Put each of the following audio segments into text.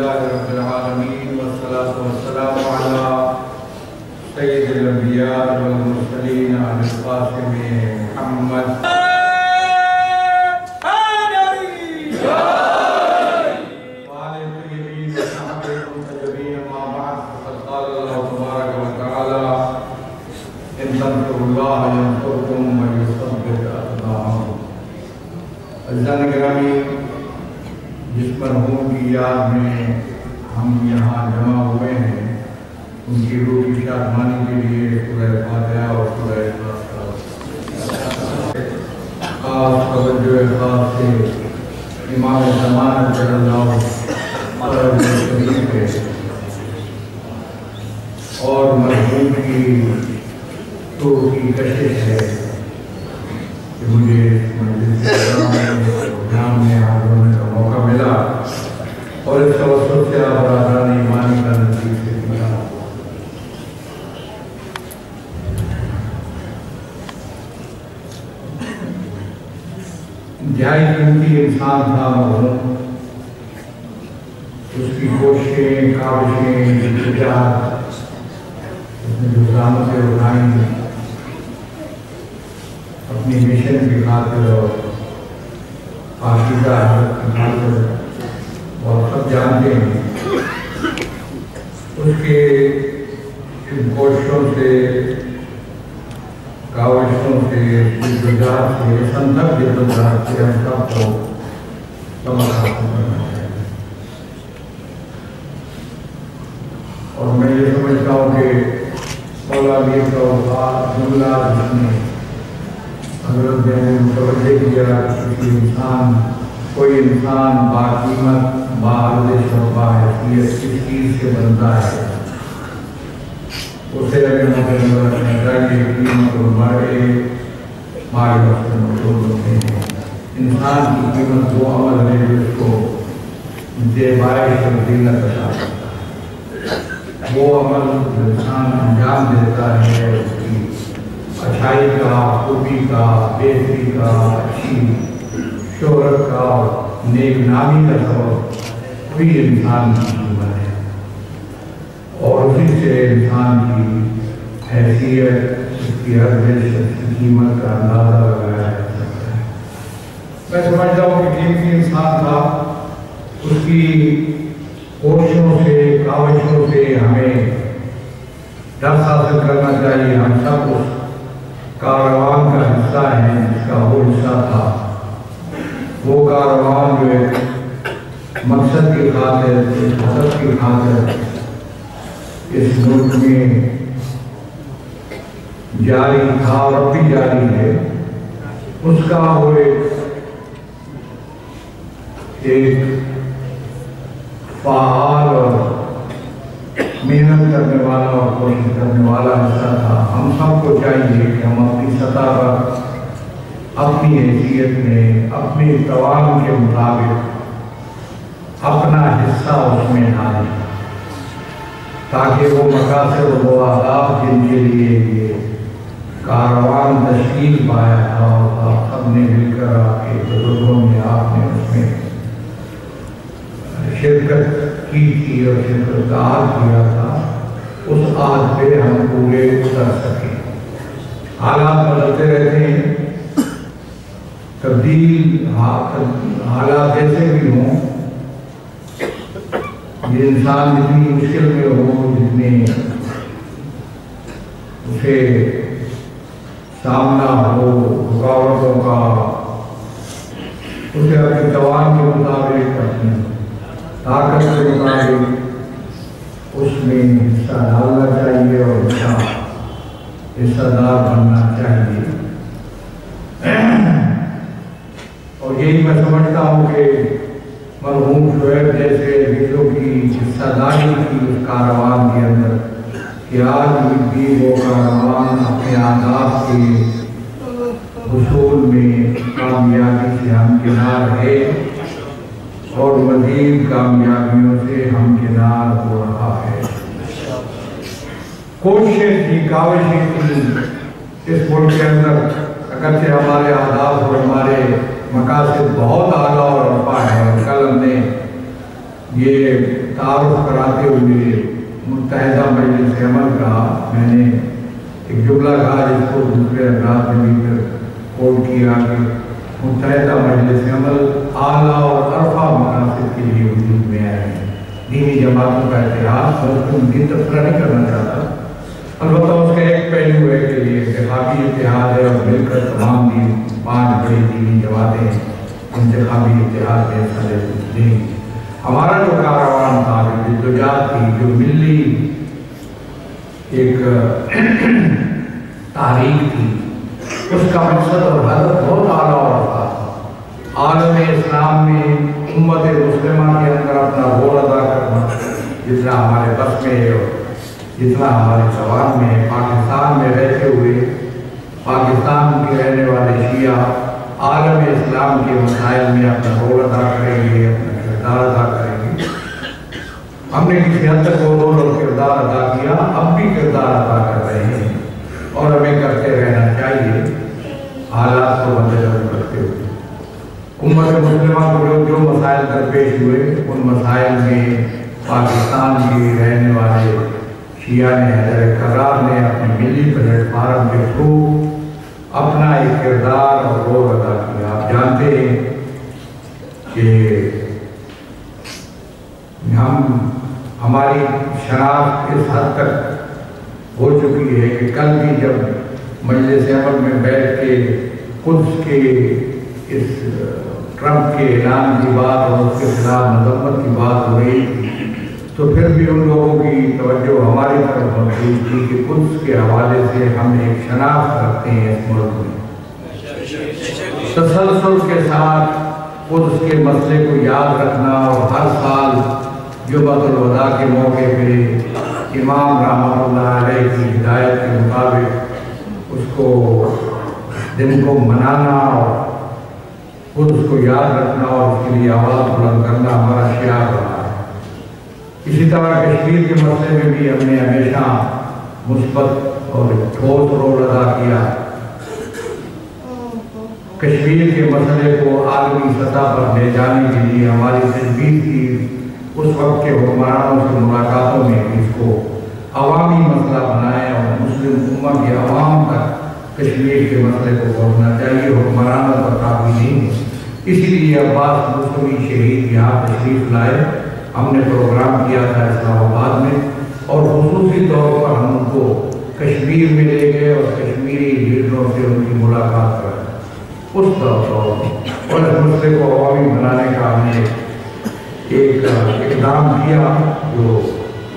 لله رب العالمين والصلاة والسلام على سيد الأنبياء والمرسلين أبي القاسم محمد وعلى الطيبين وصحبه المنتجبين. أما بعد، فقد قال الله تبارك وتعالى: إن تنصروا الله ينصركم ويثبت أقدامكم. عزیزان گرامی، جس مرحوم کی یاد میں ہم یہاں جمع ہوئے ہیں، ان کی روح کی شادمانی کے لیے سورہ فاتحہ اور سورہ اخلاص خاص توجہ خاص سے امام زمان صلی اللہ علیہ وسلم ہے اور مرحوم کی روح کی کشش ہے کہ مجھے مجلس پروگرام میں حاضر ہونے کا موقع ملا اور اس توسط سے آپ برادران ایمانی کا نصیب سے ملا. انتہائی قیمتی انسان تھا مرحوم. اس کی کوششیں، کاوشیں، جدوجہد، اس نے جو زحمتیں اٹھائیں اپنی مشن کی خاطر اور عقیدہ حضرت کی خاطر، اور سب جانتے ہیں اس کے ان کوششوں سے، کاوشوں سے، جدوجہد سے، سنتھک جدوجہد سے ہم سب کو سبق حاصل کرنا چاہیے. اور میں یہ سمجھتا ہوں کہ مولا میر کا وفات جملہ جس نے حضرت نے متوجہ کیا کہ کوئی انسان باقیمت، باارزش اور باحیثیت کس چیز سے بنتا ہے، اسے اگر مقدمہ رکھنا چاہیے. قیمت اور بڑے مال وقت مطلوب ہوتے ہیں. انسان کی قیمت وہ عمل ہے جو اس کو زیبائی اور زینت عطا کرتا ہے. وہ عمل جو انسان انجام دیتا ہے اس کی اچھائی کا، خوبی کا، بہتری کا، اچھی شہرت کا، نیک نامی کا سبب وہی انسان کی قیمت ہے اور اسی سے انسان کی حیثیت، اس کی ارزش، اس کی قیمت کا اندازہ لگایا جا سکتا ہے. میں سمجھتا ہوں کہ قیمتی انسان تھا. اس کی کوششوں سے، کاوشوں سے ہمیں درس حاصل کرنا چاہیے. ہم سب اس کاروان کا حصہ ہیں جس کا وہ حصہ تھا. وہ کاروان جو ایک مقصد کی خاطر، ایک ہدف کی خاطر اس ملک میں جاری تھا اور اب بھی جاری ہے، اس کا وہ ایک فعال اور محنت کرنے والا اور کوشش کرنے والا حصہ تھا. ہم سب کو چاہیے کہ ہم اپنی سطح پر، اپنی حیثیت میں، اپنی توان کے مطابق اپنا حصہ اس میں ڈالیں تاکہ وہ مقاصد و وہ اہداف جن کے لیے یہ کاروان تشکیل پایا تھا اور آپ سب نے مل کر آپ کے بزرگوں نے، آپ نے اس میں شرکت کی تھی اور شرکت کا عہد کیا تھا، اس عہد پہ ہم پورے اتر سکیں. حالات بدلتے رہتے ہیں، تبدیل حالات ایسے بھی ہوں، یہ انسان جتنی مشکل میں ہو، جتنے اسے سامنا ہو رکاوٹوں کا، اسے اپنی توان کے مطابق، اپنی طاقت کے مطابق اس میں حصہ ڈالنا چاہیے اور حصہ دار بننا چاہیے. اور یہی میں سمجھتا ہوں کہ مرحوم شعیب جیسے بچوں کی حصہ داری کی اس کاروان کے اندر کہ آج بھی وہ کاروان اپنے اہداف کے حصول میں کامیابی سے ہمکنار ہے اور مزید کامیابیوں سے ہمکنار ہو رہا ہے. کوششیں تھی، کاوشیں تھی اس ملک کے اندر، اگرچہ ہمارے اہداف اور ہمارے مقاصد بہت اعلیٰ اور رفع ہے. اور کل ہم نے یہ تعارف کراتے ہوئے متحدہ مجلس عمل کا میں نے ایک جملہ کہا جس کو دوسرے افراد نے بھی پھر کوٹ کیا کہ متحدہ مجلس عمل اعلیٰ اور عرفہ مناسب کے لیے وجود میں آئے ہیں۔ دینی جماعتوں کا اتحاد ان کی تذکرہ نہیں کرنا چاہتا، البتہ اس کا ایک پہلو ہے کہ یہ انتخابی اتحاد ہے اور مل کر تمام دین 5 بڑی دینی جماعتیں انتخابی اتحاد میں حصہ لیں گی۔ ہمارا جو کاروان تھا، جو جدوجہد تھی، جو ملی ایک تحریک تھی، اس کا مقصد اور ہدف بہت اعلیٰ اور تھا۔ عالم اسلام میں امت مسلمہ کے اندر اپنا رول ادا کرنا، جتنا ہمارے بس میں ہے اور جتنا ہمارے زبان میں ہے۔ پاکستان میں رہتے ہوئے پاکستان کے رہنے والے شیعہ عالم اسلام کے مسائل میں اپنا رول ادا کریں گے، اپنا کردار ادا کریں گے۔ ہم نے کسی حد تک وہ رول اور کردار ادا کیا، اب بھی کردار ادا کر رہے ہیں اور ہمیں کرتے رہنا چاہیے، حالات کو مدنظر رکھتے ہوئے۔ امت مسلمہ کو جو مسائل درپیش ہوئے، ان مسائل میں پاکستان کے رہنے والے شیعہ نے، حیدر کرار نے اپنے ملی پلیٹ فارم کے تھرو اپنا ایک کردار اور رول ادا کیا۔ آپ جانتے ہیں کہ ہماری شناخت اس حد تک ہو چکی ہے کہ کل بھی جب مجلس عمل میں بیٹھ کے قدس کے اس ٹرمپ کے اعلان کی بات اور اس کے خلاف مذمت کی بات ہو رہی تھی، تو پھر بھی ان لوگوں کی توجہ ہماری طرف موجود تھی کہ قدس کے حوالے سے ہم ایک شناخت رکھتے ہیں اس ملک میں۔ تسلسل کے ساتھ قدس کے مسئلے کو یاد رکھنا اور ہر سال جمعۃ الوداع کے موقع پہ امام رحمۃ اللہ علیہ کی ہدایت کے مطابق اس کو دن کو منانا اور قدس کو یاد رکھنا اور اس کے لیے آواز بلند کرنا ہمارا شعار رہا ہے۔ اسی طرح کشمیر کے مسئلے میں بھی ہم نے ہمیشہ مثبت اور ٹھوس رول ادا کیا۔ کشمیر کے مسئلے کو عالمی سطح پر لے جانے کے لیے ہماری تجویز کی اس وقت کے حکمرانوں سے ملاقاتوں میں اس کو عوامی مسئلہ بنائے اور مسلم امت کے عوام تک کشمیر کے مسئلے کو پہنچنا چاہیے، حکمرانوں پر کافی نہیں۔ اسی لیے عباس موسوی شہید یہاں تشریف لائے، ہم نے پروگرام کیا تھا اسلام آباد میں اور خصوصی طور پر ہم ان کو کشمیر میں لے گئے اور کشمیری لیڈروں سے ان کی ملاقات کرائی۔ اس طرح اور اس مسئلے کو عوامی بنانے کا ہم نے ایک اقدام کیا جو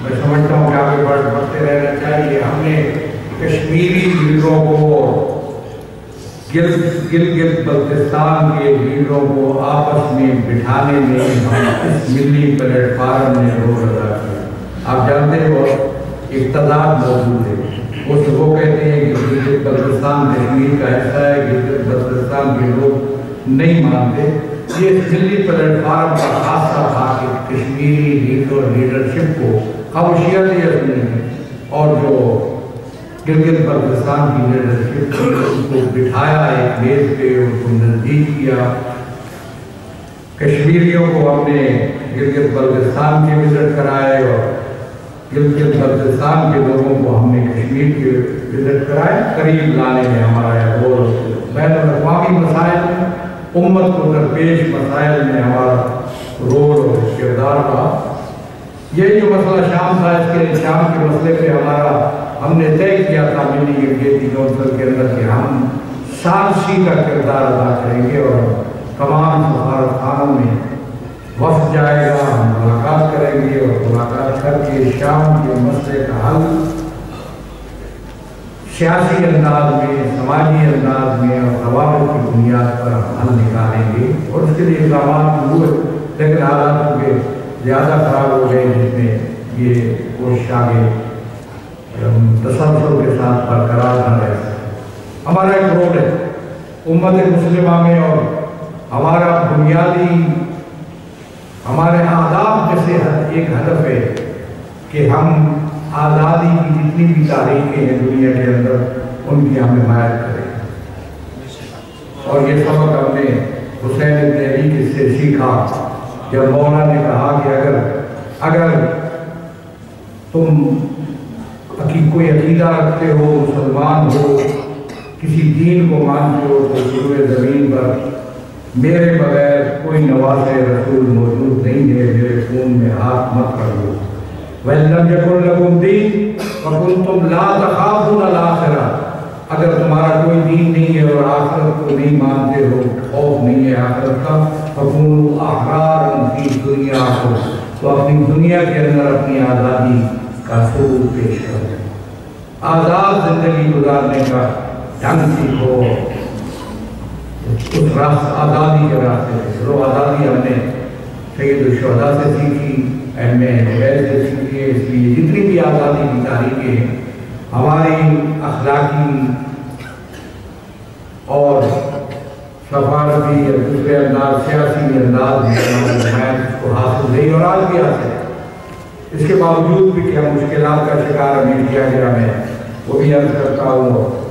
میں سمجھتا ہوں کہ آگے بڑھتے رہنا چاہیے۔ ہم نے کشمیری لیڈروں کو گلگت بلتستان کے لیڈروں کو آپس میں بٹھانے میں اس ملی پلیٹ فارم نے رول ادا کیا۔ آپ جانتے ہو ایک تضاد موجود ہے، وہ کہتے ہیں کہ گلگت بلتستان کشمیر کا حصہ ہے، گلگت بلتستان کے لوگ نہیں مانتے۔ یہ ملی پلیٹ فارم کا خاصہ تھا کہ کشمیری لیڈرشپ کو خاموشیت یہ سنی اور جو گلگت بلتستان کی لیڈرشپ کو بٹھایا ایک میز پہ، ان کو نزدیک کیا۔ کشمیریوں کو ہم نے گلگت بلتستان کے وزٹ کرائے اور گلگت بلتستان کے لوگوں کو ہم نے کشمیر کے وزٹ کرائے۔ قریب لانے میں ہمارا رول بین الاقوامی مسائل میں، امت کو درپیش مسائل میں ہمارا رول اور کردار تھا۔ یہ جو مسئلہ شام تھا، اس کے شام کے مسئلے پہ ہم نے طے کیا تھا ملی یکجہتی کونسل کے اندر کہ ہم ثالثی کا کردار ادا کریں گے اور تمام سفارت خانوں میں وفد جائے گا، ہم ملاقات کریں گے اور ملاقات کر کے شام کے مسئلے کا حل سیاسی انداز میں، سماجی انداز میں اور ضوابط کی بنیاد پر حل نکالیں گے۔ اور اس کے لیے اقدامات ہوئے، لیکن حالات کے زیادہ خراب ہو گئے جس میں یہ کوشش آگے تسلسل کے ساتھ برقرار نہ رہ سکے۔ ہمارا ایک رول ہے امت مسلمہ میں اور ہمارا بنیادی ہمارے آداب میں سے ایک ہدف ہے کہ ہم آزادی کی جتنی بھی تاریخیں ہیں دنیا کے اندر ان کی ہم حمایت کریں۔ اور یہ سبق ہم نے حسین ابن علی سے سیکھا جب مولا نے کہا کہ اگر اگر تم کوئی عقیدہ رکھتے ہو، مسلمان ہو، کسی دین کو مانتے ہو، تو پورے زمین پر میرے بغیر کوئی نواز رسول موجود نہیں ہے، میرے خون میں ہاتھ مت کر دو۔ وَإِن لَمْ يَكُنْ لَكُمْ دِينٌ وَكُنْتُمْ لَا تَخَافُونَ الْآخِرَةَ، اگر تمہارا کوئی دین نہیں ہے اور آخرت کو نہیں مانتے ہو، خوف نہیں ہے آخرت کا، فَكُونُوا أَحْرَارًا فِي دُنْيَاكُمْ، تو اپنی دنیا کے اندر اپنی آزادی کا ثبوت پیش کرو، آزاد زندگی گزارنے کا ڈھنگ سیکھو، اس آزادی کے راستے سے چلو۔ آزادی ہم نے سید الشہداء سے سیکھی، اہم حبیب سے سیکھی ہے، اس لیے جتنی بھی آزادی کی تاریخیں ہیں ہماری اخلاقی اور سفارتی یا دوسرے انداز، سیاسی انداز میں اس کو حاصل نہیں اور آج بھی حاصل ہے۔ اس کے باوجود بھی کہ ہم مشکلات کا شکار ہمیں کیا گیا، میں وہ بھی عرض کرتا ہوں۔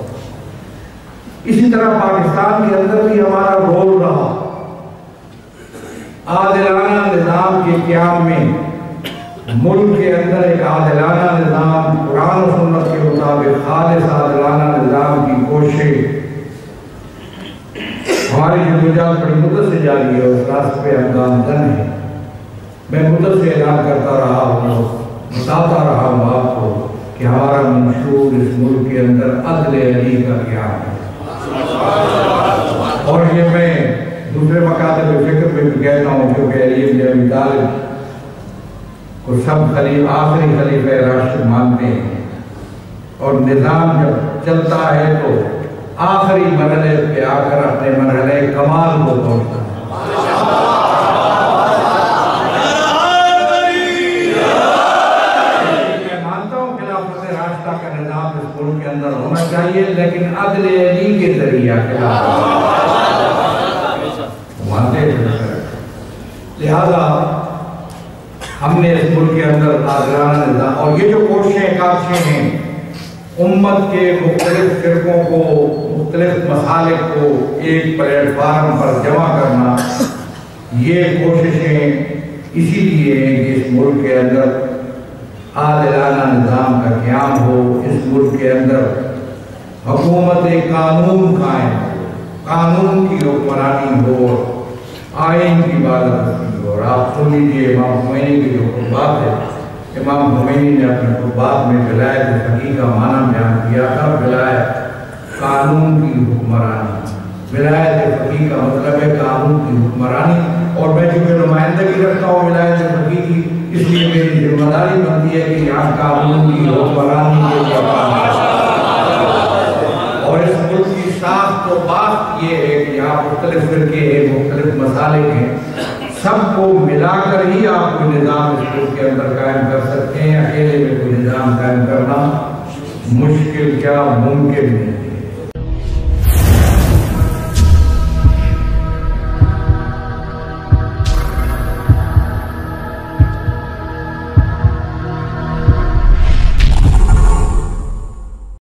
اسی طرح پاکستان کے اندر بھی ہمارا رول رہا عادلانہ نظام کے قیام میں، ملک کے اندر ایک عادلانہ نظام، قرآن و سنت کے مطابق خالص عادلانہ نظام کی کوشش ہماری جدوجہد بڑی مدت سے جاری ہے اور اس راستے پہ ہم گامزن ہیں۔ میں مدت سے اعلان کرتا رہا ہوں، بتاتا رہا ہوں آپ کو کہ ہمارا منشور اس ملک کے اندر عدل علی کا قیام ہے، اور یہ میں دوسرے مکاتب فکر میں بھی کہتا ہوں، کیونکہ علی بن ابی طالب کو سب آخری خلیفہ راشد مانتے ہیں، اور نظام جب چلتا ہے تو آخری مرحلے پہ آ کر اپنے مرحلے کمال کو پہنچتا ہے۔ میں مانتا ہوں خلافت راشدہ کا نظام اس ملک کے اندر ہونا چاہیے، لیکن عدل علی کے ذریعہ مانتے ہیں۔ لہذا ہم نے اس ملک کے اندر عادلانہ نظام، اور یہ جو کوششیں کاشیں ہیں امت کے مختلف فرقوں کو، مختلف مسالک کو ایک پلیٹ فارم پر جمع کرنا، یہ کوششیں اسی لیے ہیں کہ اس ملک کے اندر عادلانہ نظام کا قیام ہو، اس ملک کے اندر حکومت قانون قائم ہو، قانون کی حکمرانی ہو، آئین کی بالادستی ہو۔ اور آپ سن لیجیے امام خمینی کی جو خطبات ہے، امام خمینی نے اپنے خطبات میں ولایت فقیہ کا معنی بیان کیا تھا۔ ولایت قانون کی حکمرانی، ولایت فقیہ کا مطلب ہے قانون کی حکمرانی، اور میں چونکہ نمائندگی رکھتا ہوں ولایت فقیہ کی، اس لیے میری ذمہ داری بنتی ہے کہ یہاں قانون کی حکمرانی کے لیے، اور اس ملک کی ساخت و بات یہ ہے کہ یہاں مختلف فرقے ہیں، مختلف مسالک ہیں، سب کو ملا کر ہی آپ کوئی نظام اس ملک کے اندر قائم کر سکتے ہیں۔ اکیلے میں کوئی نظام قائم کرنا مشکل کیا ممکن نہیں۔